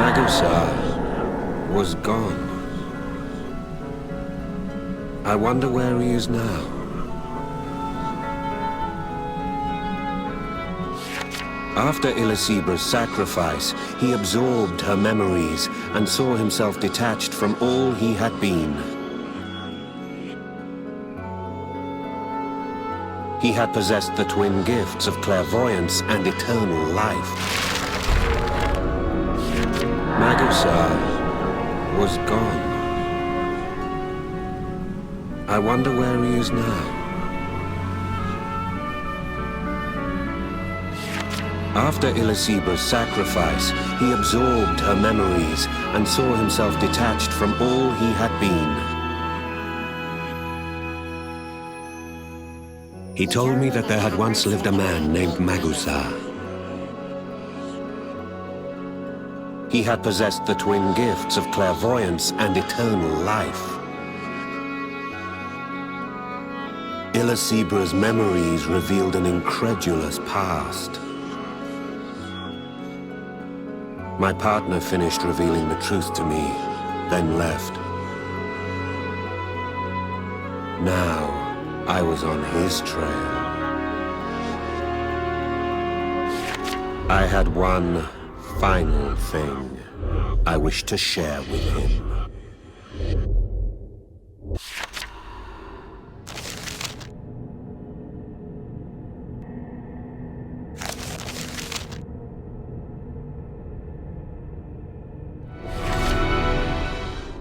Magusa was gone. I wonder where he is now. After Ilisibra's sacrifice, he absorbed her memories and saw himself detached from all he had been. He had possessed the twin gifts of clairvoyance and eternal life. Magusa was gone. I wonder where he is now. After Ilisibra's sacrifice, he absorbed her memories and saw himself detached from all he had been. He told me that there had once lived a man named Magusa. He had possessed the twin gifts of clairvoyance and eternal life. Ilisibra's memories revealed an incredulous past. My partner finished revealing the truth to me, then left. Now, I was on his trail. I had one final thing I wished to share with him.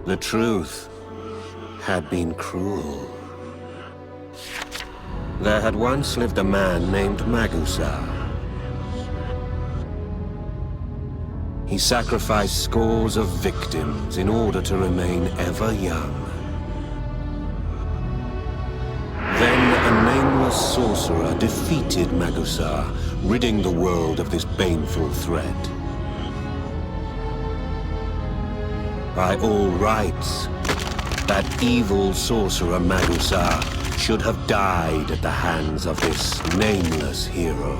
The truth had been cruel. There had once lived a man named Magusa. He sacrificed scores of victims in order to remain ever young. Then a nameless sorcerer defeated Magusa, ridding the world of this baneful threat. By all rights, that evil sorcerer Magusa should have died at the hands of this nameless hero.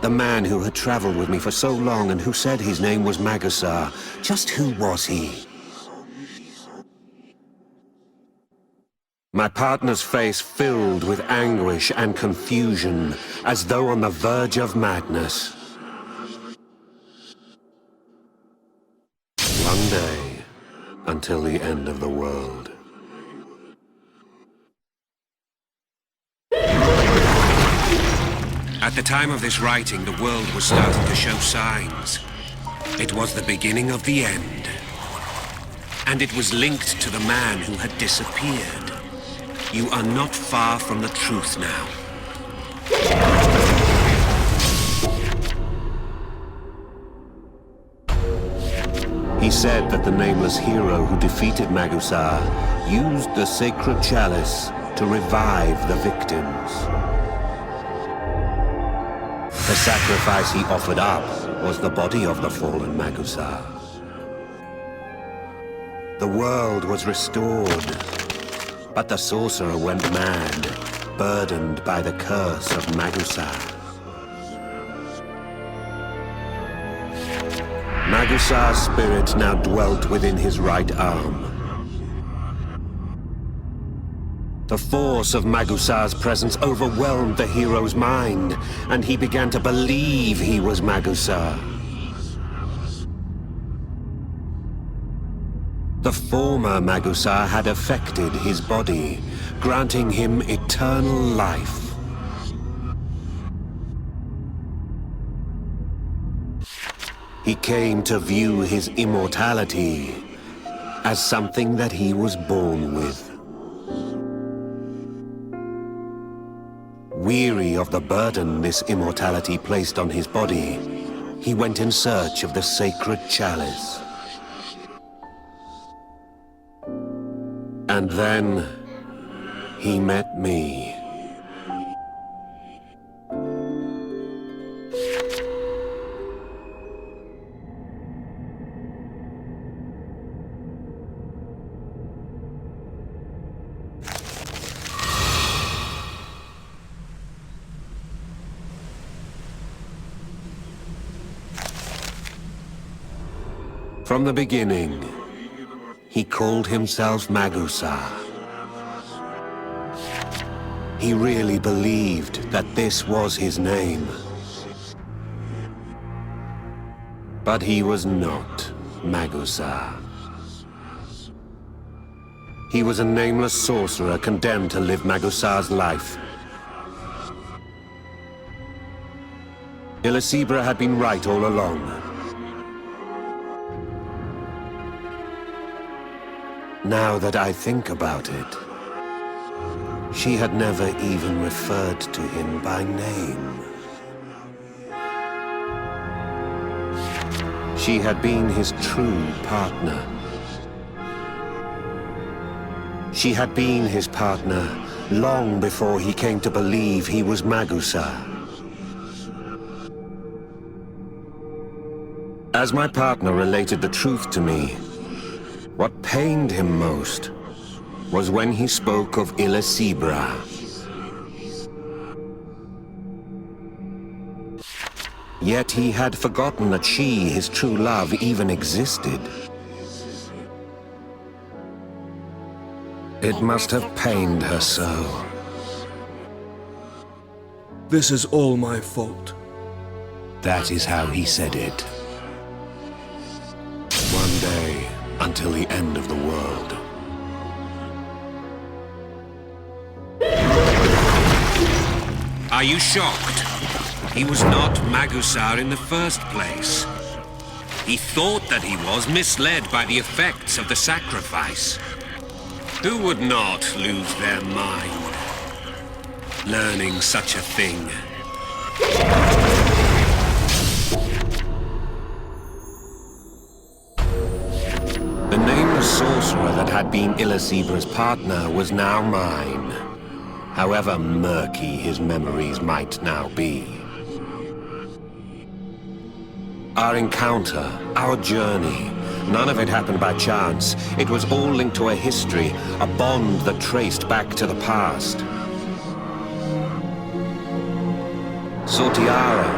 The man who had traveled with me for so long and who said his name was Magusa, just who was he? My partner's face filled with anguish and confusion, as though on the verge of madness. One day, until the end of the world. At the time of this writing, the world was starting to show signs. It was the beginning of the end. And it was linked to the man who had disappeared. You are not far from the truth now. He said that the nameless hero who defeated Magusa used the sacred chalice to revive the victims. The sacrifice he offered up was the body of the fallen Magusa. The world was restored, but the sorcerer went mad, burdened by the curse of Magusa. Magusa's spirit now dwelt within his right arm. The force of Magusa's presence overwhelmed the hero's mind, and he began to believe he was Magusa. The former Magusa had affected his body, granting him eternal life. He came to view his immortality as something that he was born with. Weary of the burden this immortality placed on his body, he went in search of the sacred chalice. And then he met me. From the beginning, he called himself Magusa. He really believed that this was his name. But he was not Magusa. He was a nameless sorcerer condemned to live Magusa's life. Illicebra had been right all along. Now that I think about it, she had never even referred to him by name. She had been his true partner. She had been his partner long before he came to believe he was Magusa. As my partner related the truth to me, what pained him most was when he spoke of Illicebra. Yet he had forgotten that she, his true love, even existed. It must have pained her so. This is all my fault. That is how he said it. One day, until the end of the world. Are you shocked? He was not Magusa in the first place. He thought that he was misled by the effects of the sacrifice. Who would not lose their mind learning such a thing? The nameless sorcerer that had been Illecebra's partner was now mine, however murky his memories might now be. Our encounter, our journey, none of it happened by chance. It was all linked to a history, a bond that traced back to the past. Sortiara,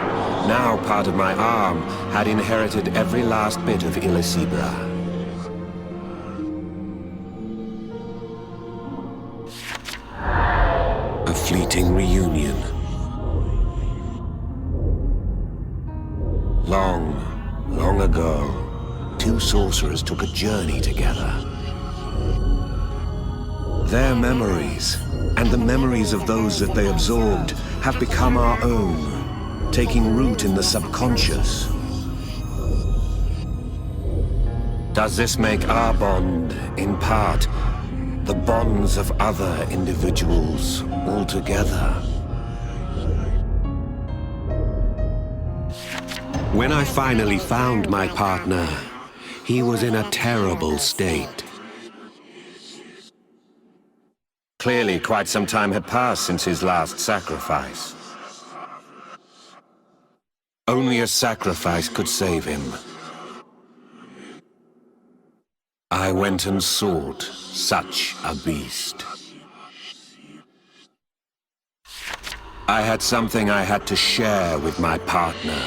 now part of my arm, had inherited every last bit of Illicebra. A fleeting reunion. Long ago, two sorcerers took a journey together. Their memories, and the memories of those that they absorbed, have become our own, taking root in the subconscious. Does this make our bond, in part, the bonds of other individuals altogether? When I finally found my partner, he was in a terrible state. Clearly, quite some time had passed since his last sacrifice. Only a sacrifice could save him. I went and sought such a beast. I had something I had to share with my partner.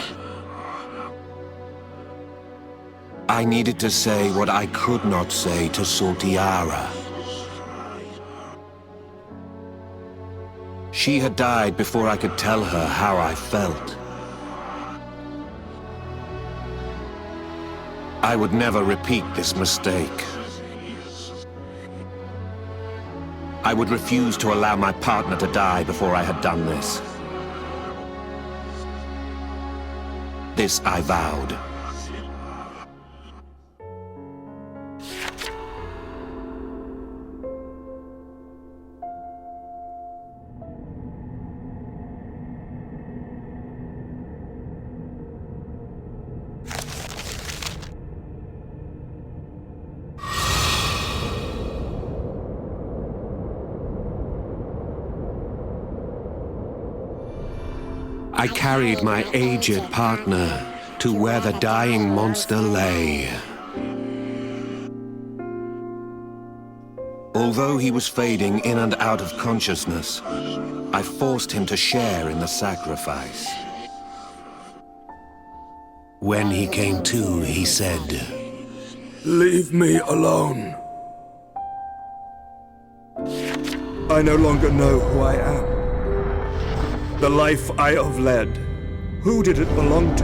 I needed to say what I could not say to Sortiara. She had died before I could tell her how I felt. I would never repeat this mistake. I would refuse to allow my partner to die before I had done this. This I vowed. I carried my aged partner to where the dying monster lay. Although he was fading in and out of consciousness, I forced him to share in the sacrifice. When he came to, he said, Leave me alone. I no longer know who I am. The life I have led, who did it belong to?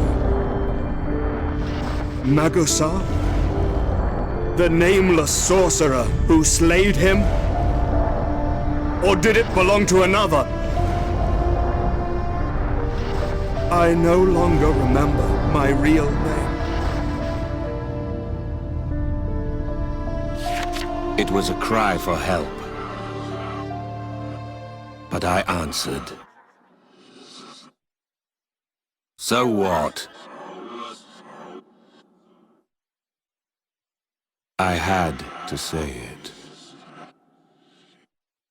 Magosar? The nameless sorcerer who slayed him? Or did it belong to another? I no longer remember my real name. It was a cry for help. But I answered. So what? I had to say it.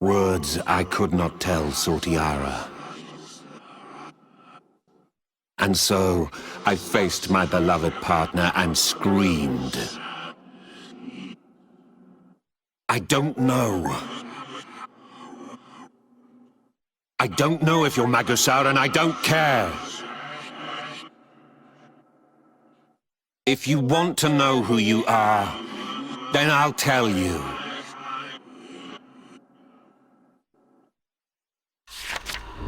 Words I could not tell Sortiara. And so, I faced my beloved partner and screamed. I don't know. I don't know if you're Magosar, and I don't care. If you want to know who you are, then I'll tell you.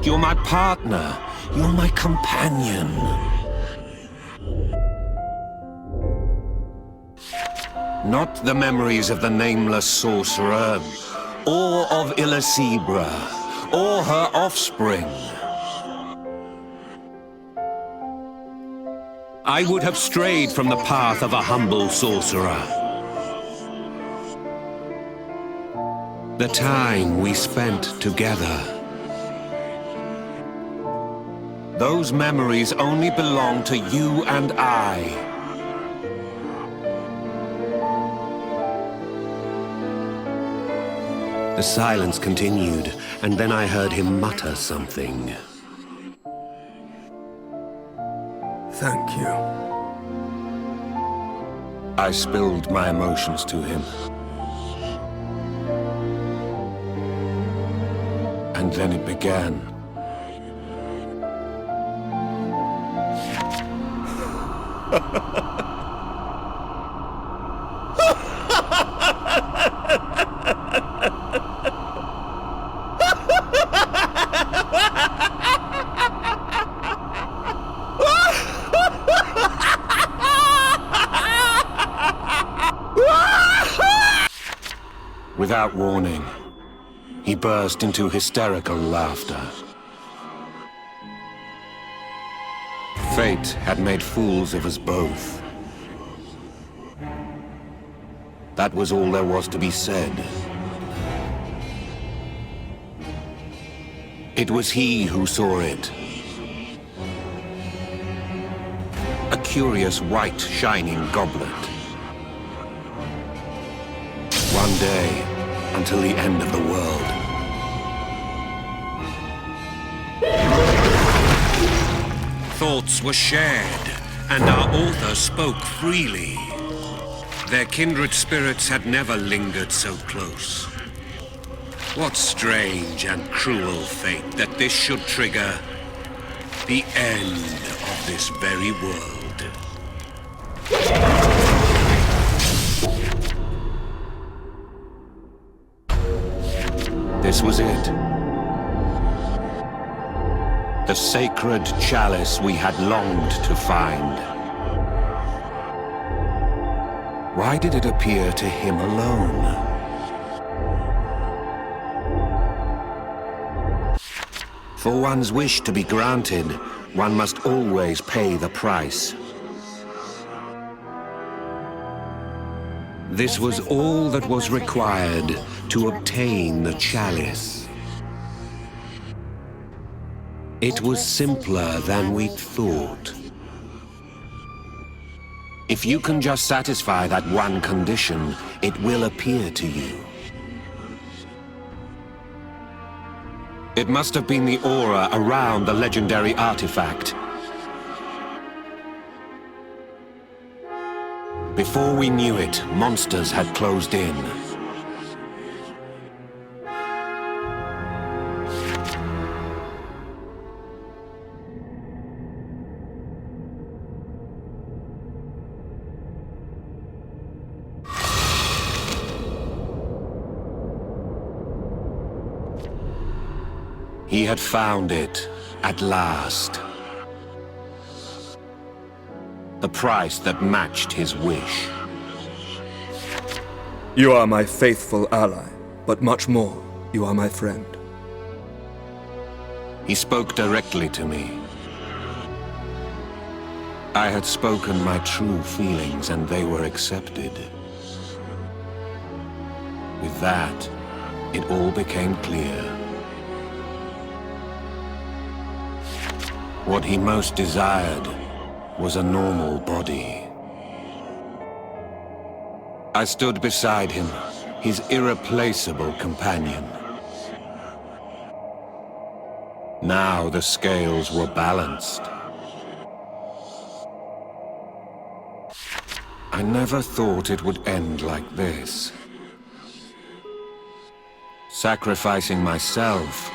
You're my partner. You're my companion. Not the memories of the nameless sorcerer, or of Illicebra, or her offspring. I would have strayed from the path of a humble sorcerer. The time we spent together. Those memories only belong to you and I. The silence continued, and then I heard him mutter something. Thank you. I spilled my emotions to him. And then it began. Without warning, he burst into hysterical laughter. Fate had made fools of us both. That was all there was to be said. It was he who saw it. A curious white shining goblet. One day, until the end of the world. Thoughts were shared, and our author spoke freely. Their kindred spirits had never lingered so close. What strange and cruel fate that this should trigger the end of this very world. This was it. The sacred chalice we had longed to find. Why did it appear to him alone? For one's wish to be granted, one must always pay the price. This was all that was required to obtain the chalice. It was simpler than we'd thought. If you can just satisfy that one condition, it will appear to you. It must have been the aura around the legendary artifact. Before we knew it, monsters had closed in. He had found it, at last. The price that matched his wish. You are my faithful ally, but much more, you are my friend. He spoke directly to me. I had spoken my true feelings, and they were accepted. With that, it all became clear. What he most desired was a normal body. I stood beside him, his irreplaceable companion. Now the scales were balanced. I never thought it would end like this. Sacrificing myself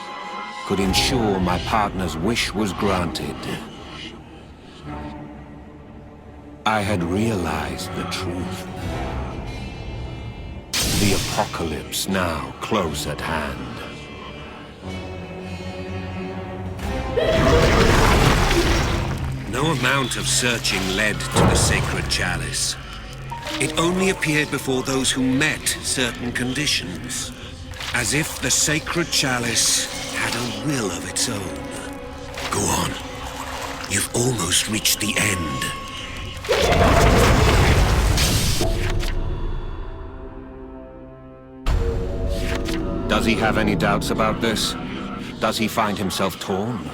could ensure my partner's wish was granted. I had realized the truth. The apocalypse now close at hand. No amount of searching led to the sacred chalice. It only appeared before those who met certain conditions. As if the sacred chalice had a will of its own. Go on. You've almost reached the end. Does he have any doubts about this? Does he find himself torn?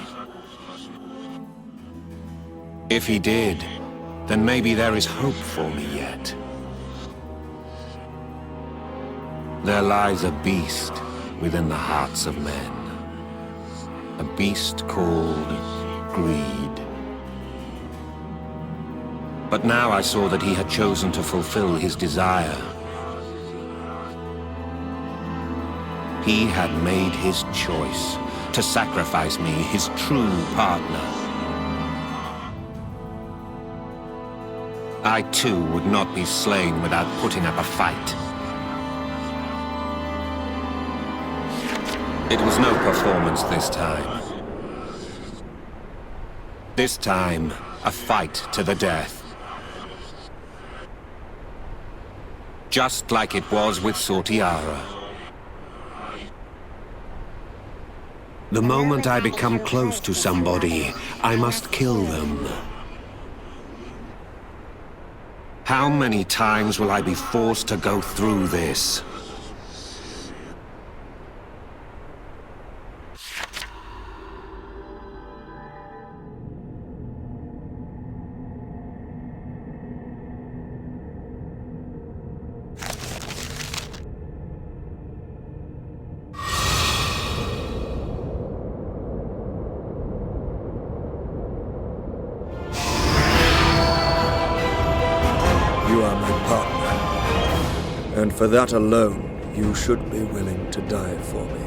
If he did, then maybe there is hope for me yet. There lies a beast within the hearts of men. A beast called greed. But now I saw that he had chosen to fulfill his desire. He had made his choice to sacrifice me, his true partner. I too would not be slain without putting up a fight. It was no performance this time. This time, a fight to the death. Just like it was with Sortiara. The moment I become close to somebody, I must kill them. How many times will I be forced to go through this? You are my partner, and for that alone, you should be willing to die for me.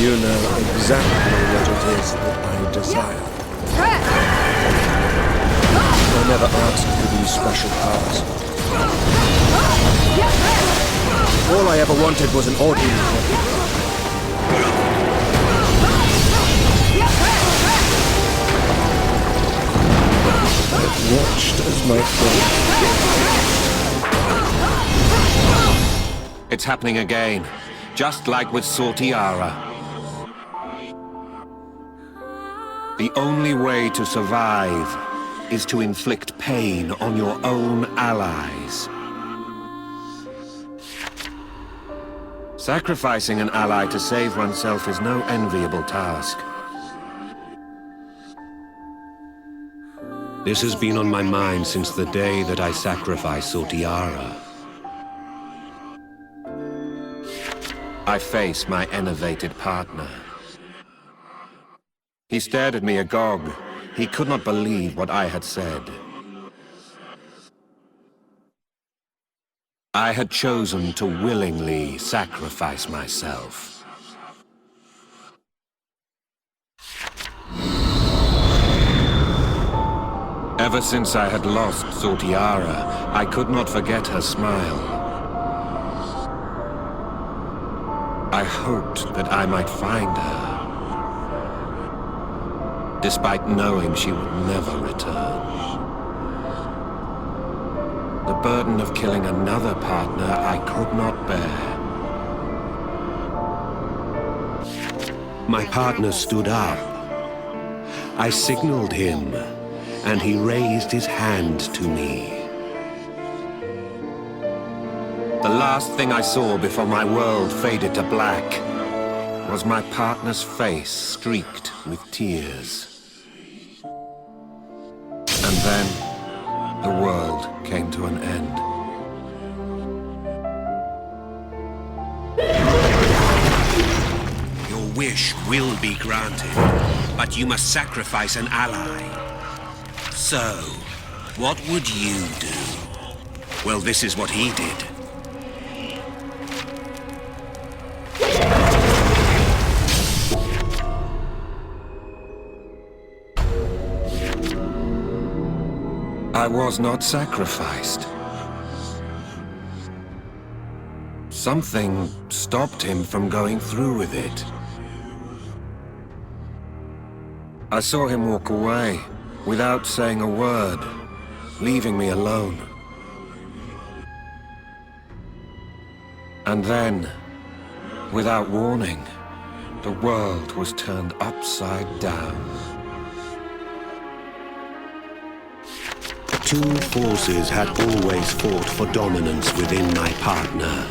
You know exactly what it is that I desire. I never asked for these special powers. All I ever wanted was an ordinary body. I watched as my friend. It's happening again, just like with Sortiara. The only way to survive is to inflict pain on your own allies. Sacrificing an ally to save oneself is no enviable task. This has been on my mind since the day that I sacrificed Sortiara. I face my enervated partner. He stared at me agog. He could not believe what I had said. I had chosen to willingly sacrifice myself. Ever since I had lost Sortiara, I could not forget her smile. I I hoped that I might find her, despite knowing she would never return. The burden of killing another partner I could not bear. My partner stood up. I signaled him, and he raised his hand to me. The last thing I saw before my world faded to black was my partner's face streaked with tears. And then, the world came to an end. Your wish will be granted, but you must sacrifice an ally. So, what would you do? Well, this is what he did. I was not sacrificed. Something stopped him from going through with it. I saw him walk away without saying a word, leaving me alone. And then, without warning, the world was turned upside down. Two forces had always fought for dominance within my partner.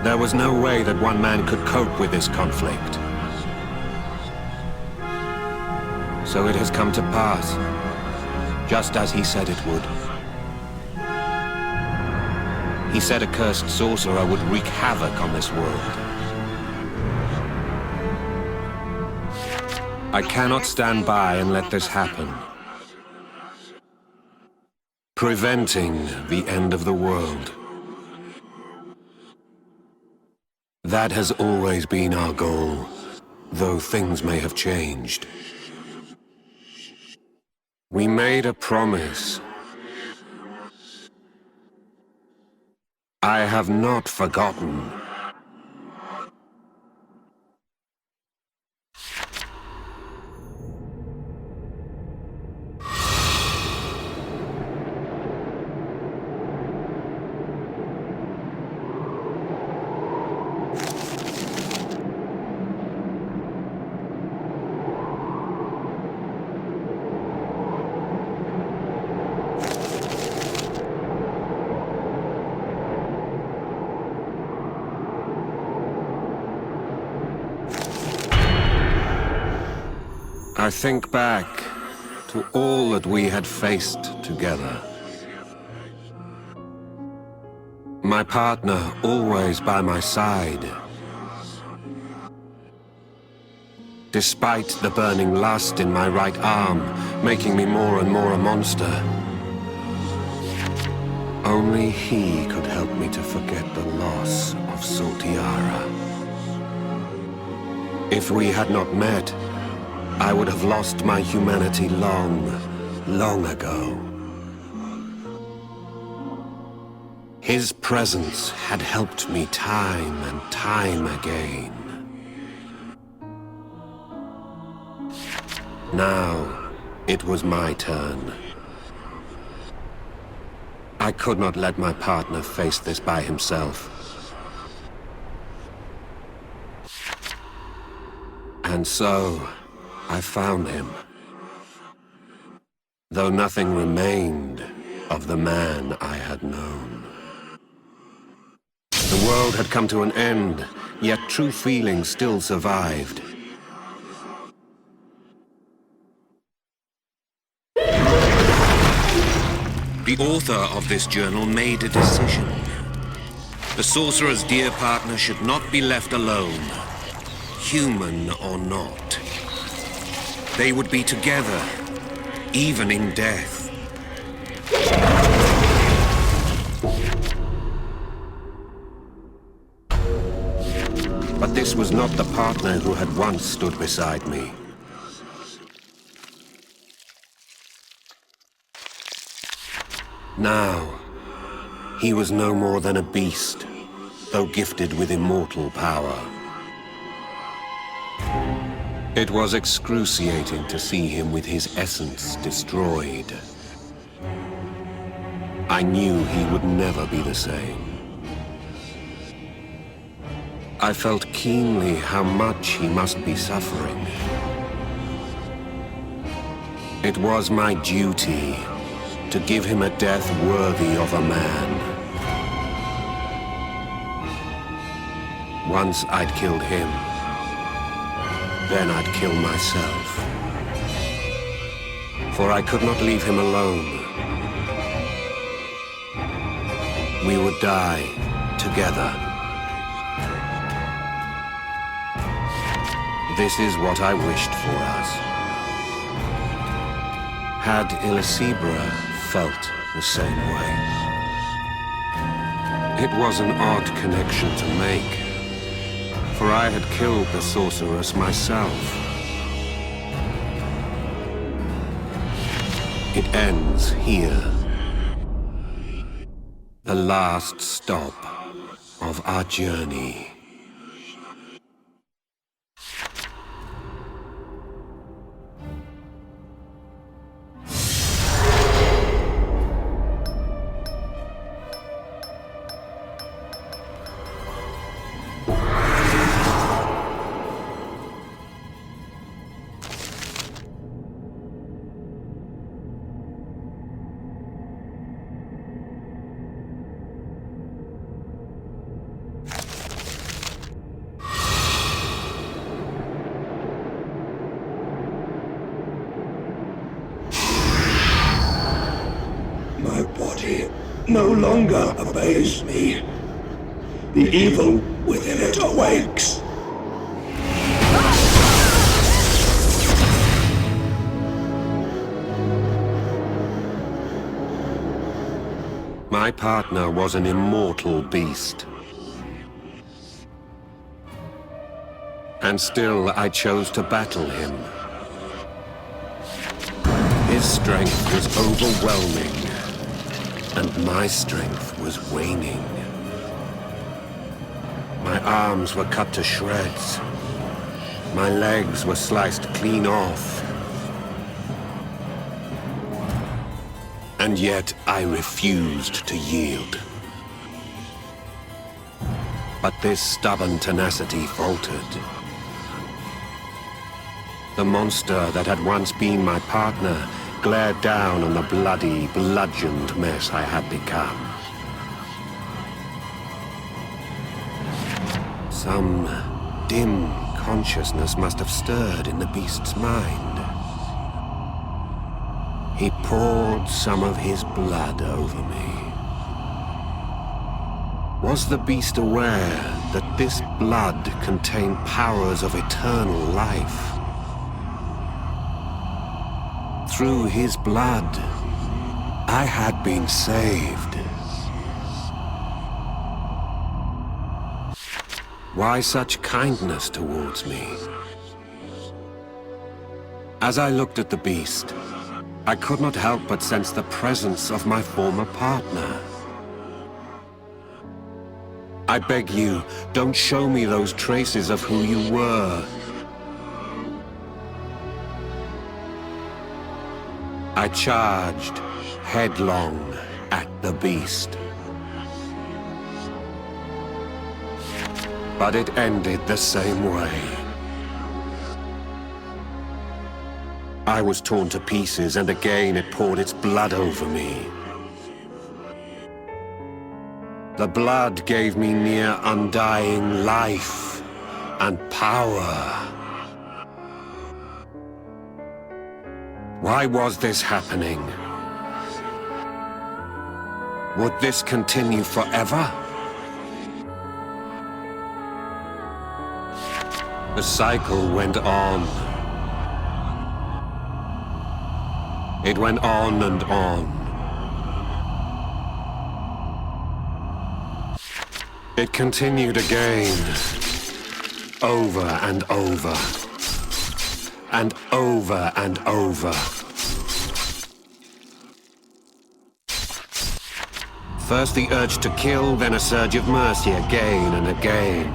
There was no way that one man could cope with this conflict. So it has come to pass, just as he said it would. He said a cursed sorcerer would wreak havoc on this world. I cannot stand by and let this happen. Preventing the end of the world. That has always been our goal, though things may have changed. We made a promise. I have not forgotten. I think back to all that we had faced together. My partner always by my side. Despite the burning lust in my right arm, making me more and more a monster. Only he could help me to forget the loss of Saltiara. If we had not met, I would have lost my humanity long, long ago. His presence had helped me time and time again. Now, it was my turn. I could not let my partner face this by himself. And so, I found him, though nothing remained of the man I had known. The world had come to an end, yet true feeling still survived. The author of this journal made a decision. The sorcerer's dear partner should not be left alone, human or not. They would be together, even in death. But this was not the partner who had once stood beside me. Now, he was no more than a beast, though gifted with immortal power. It was excruciating to see him with his essence destroyed. I knew he would never be the same. I felt keenly how much he must be suffering. It was my duty to give him a death worthy of a man. Once I'd killed him, then I'd kill myself. For I could not leave him alone. We would die together. This is what I wished for us. Had Elisibra felt the same way? It was an odd connection to make, for I had killed the sorceress myself. It ends here. The last stop of our journey. My body no longer obeys me. The evil within it awakes. My partner was an immortal beast. And still I chose to battle him. His strength was overwhelming, and my strength was waning. My arms were cut to shreds. My legs were sliced clean off. And yet I refused to yield. But this stubborn tenacity faltered. The monster that had once been my partner glared down on the bloody, bludgeoned mess I had become. Some dim consciousness must have stirred in the beast's mind. He poured some of his blood over me. Was the beast aware that this blood contained powers of eternal life? Through his blood, I had been saved. Why such kindness towards me? As I looked at the beast, I could not help but sense the presence of my former partner. I beg you, don't show me those traces of who you were. I charged headlong at the beast. But it ended the same way. I was torn to pieces, and again it poured its blood over me. The blood gave me near undying life and power. Why was this happening? Would this continue forever? The cycle went on. It went on and on. It continued again, over and over, and over and over. First the urge to kill, then a surge of mercy again and again.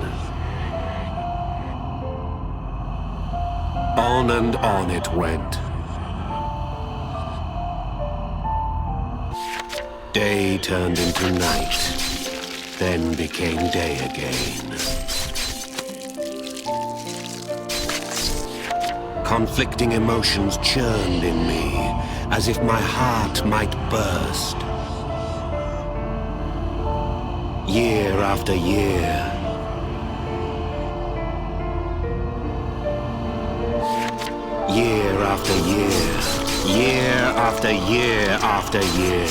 On and on it went. Day turned into night, then became day again. Conflicting emotions churned in me, as if my heart might burst. Year after year, year after year, year after year after year.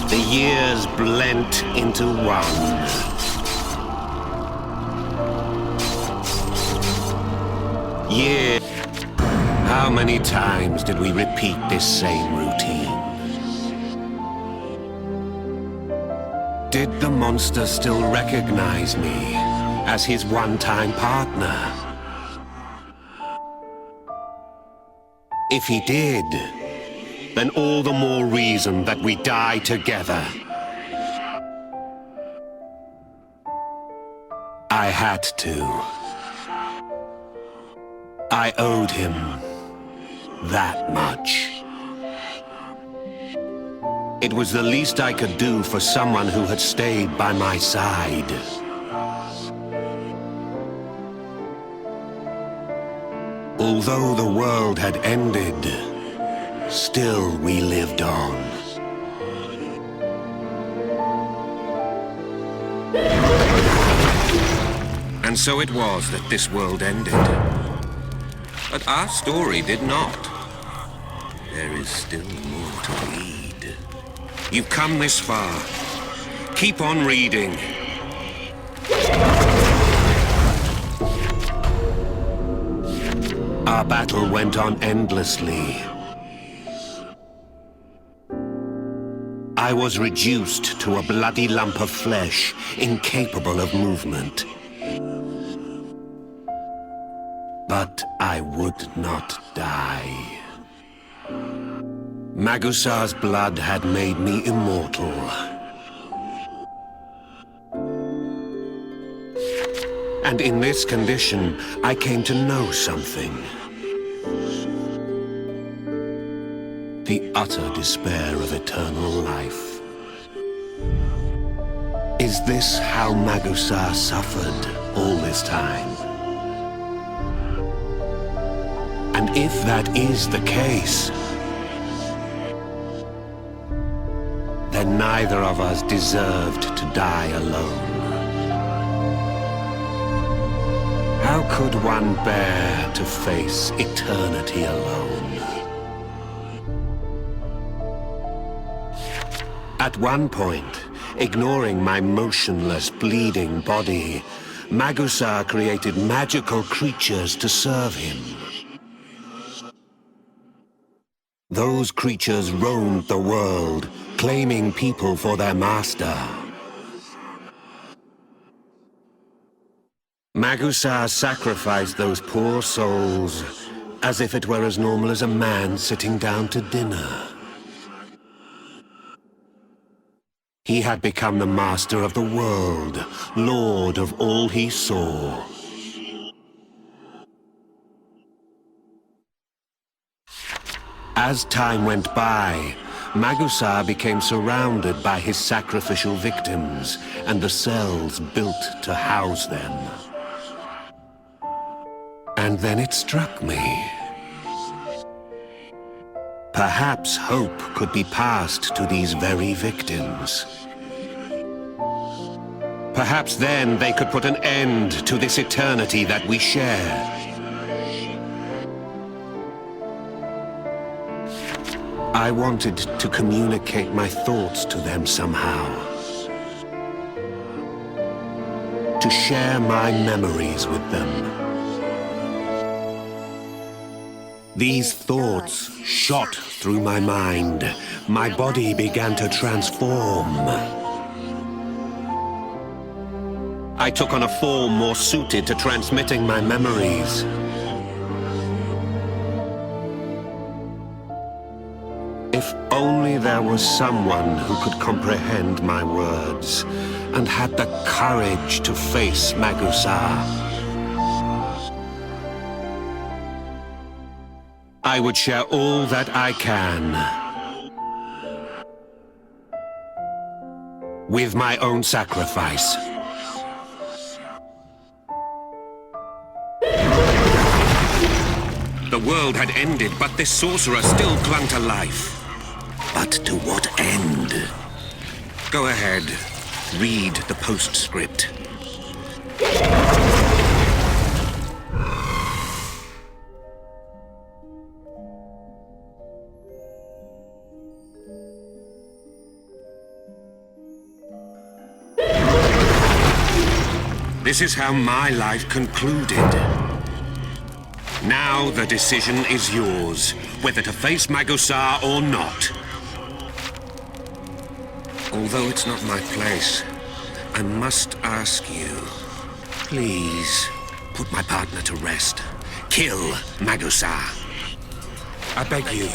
The years blent into one. Year. How many times did we repeat this same routine? Did the monster still recognize me as his one-time partner? If he did, then all the more reason that we die together. I had to. I owed him that much. It was the least I could do for someone who had stayed by my side. Although the world had ended, still we lived on. And so it was that this world ended. But our story did not. There is still more to read. You've come this far. Keep on reading. Our battle went on endlessly. I was reduced to a bloody lump of flesh, incapable of movement. But I would not die. Magusar's blood had made me immortal. And in this condition, I came to know something. The utter despair of eternal life. Is this how Magusar suffered all this time? And if that is the case, then neither of us deserved to die alone. How could one bear to face eternity alone? At one point, ignoring my motionless, bleeding body, Magusar created magical creatures to serve him. Those creatures roamed the world, claiming people for their master. Magusar sacrificed those poor souls as if it were as normal as a man sitting down to dinner. He had become the master of the world, lord of all he saw. As time went by, Magusar became surrounded by his sacrificial victims and the cells built to house them. And then it struck me. Perhaps hope could be passed to these very victims. Perhaps then they could put an end to this eternity that we share. I wanted to communicate my thoughts to them somehow. To share my memories with them. These thoughts shot through my mind. My body began to transform. I took on a form more suited to transmitting my memories. If only there was someone who could comprehend my words and had the courage to face Magusar. I would share all that I can with my own sacrifice. The world had ended, but this sorcerer still clung to life. But to what end? Go ahead, read the postscript. This is how my life concluded. Now the decision is yours, whether to face Magusar or not. Although it's not my place, I must ask you, please put my partner to rest. Kill Magusar. I beg you.